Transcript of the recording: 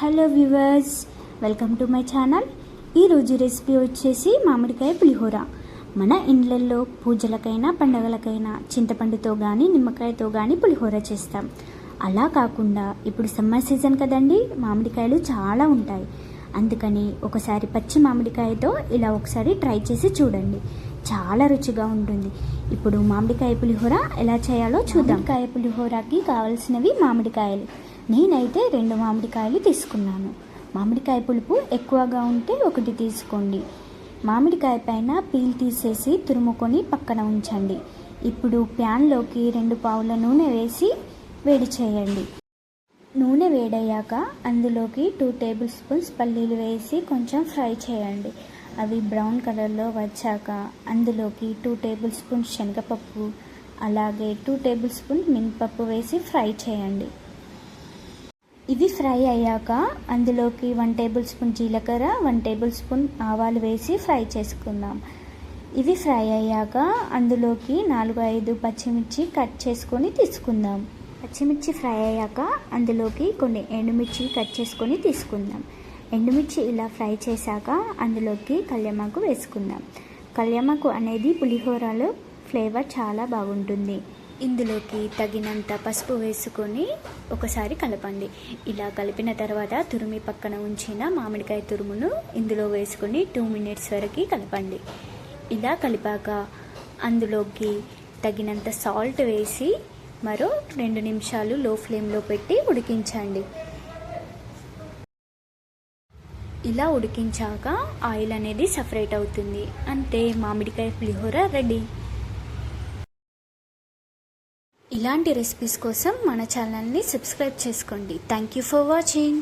Hello viewers, welcome to my channel. ఈరోజు recipe వచ్చేసి మామిడికాయ పులిహోర. మన ఇండ్లల్లో పూజలకైనా పండగలకైనా చింతపండుతో కానీ నిమ్మకాయతో కానీ పులిహోర చేస్తాం. అలా కాకుండా ఇప్పుడు సమ్మర్ సీజన్ కదండి, మామిడికాయలు చాలా ఉంటాయి. అందుకని ఒకసారి పచ్చి మామిడికాయతో ఇలా ఒకసారి ట్రై చేసి చూడండి, చాలా రుచిగా ఉంటుంది. ఇప్పుడు మామిడికాయ పులిహోర ఎలా చేయాలో చూద్దాం. మామిడికాయ పులిహోరకి కావాల్సినవి మామిడికాయలు. నేనైతే 2 మామిడికాయలు తీసుకున్నాను. మామిడికాయ పులుపు ఎక్కువగా ఉంటే 1 తీసుకోండి. మామిడికాయ పైన పీల్ తీసేసి తురుముకొని పక్కన ఉంచండి. ఇప్పుడు ప్యాన్లోకి 2 పావుల నూనె వేసి వేడి చేయండి. నూనె వేడయ్యాక అందులోకి 2 టేబుల్ స్పూన్స్ పల్లీలు వేసి కొంచెం ఫ్రై చేయండి. అవి బ్రౌన్ కలర్లో వచ్చాక అందులోకి 2 టేబుల్ స్పూన్స్ శనగపప్పు, అలాగే 2 టేబుల్ స్పూన్ మినపప్పు వేసి ఫ్రై చేయండి. ఇవి ఫ్రై అయ్యాక అందులోకి 1 టేబుల్ స్పూన్ జీలకర్ర, 1 టేబుల్ స్పూన్ ఆవాలు వేసి ఫ్రై చేసుకుందాం. ఇవి ఫ్రై అయ్యాక అందులోకి 4-5 పచ్చిమిర్చి కట్ చేసుకొని తీసుకుందాం. పచ్చిమిర్చి ఫ్రై అయ్యాక అందులోకి కొన్ని ఎండుమిర్చి కట్ చేసుకొని తీసుకుందాం. ఎండుమిర్చి ఇలా ఫ్రై చేశాక అందులోకి కళ్యామాకు వేసుకుందాం. కళ్యామాకు అనేది పులిహోరలో ఫ్లేవర్ చాలా బాగుంటుంది. ఇందులోకి తగినంత పసుపు వేసుకొని ఒకసారి కలపండి. ఇలా కలిపిన తర్వాత తురిమి పక్కన ఉంచిన మామిడికాయ తురుమును ఇందులో వేసుకొని 2 మినిట్స్ వరకు కలపండి. ఇలా కలిపాక అందులోకి తగినంత సాల్ట్ వేసి మరో 2 నిమిషాలు లో ఫ్లేమ్లో పెట్టి ఉడికించండి. ఇలా ఉడికించాక ఆయిల్ అనేది సపరేట్ అవుతుంది. అంతే, మామిడికాయ పులిహోర రెడీ. ఇలాంటి రెసిపీస్ కోసం మన ఛానల్ని సబ్స్క్రైబ్ చేసుకోండి. Thank you for watching.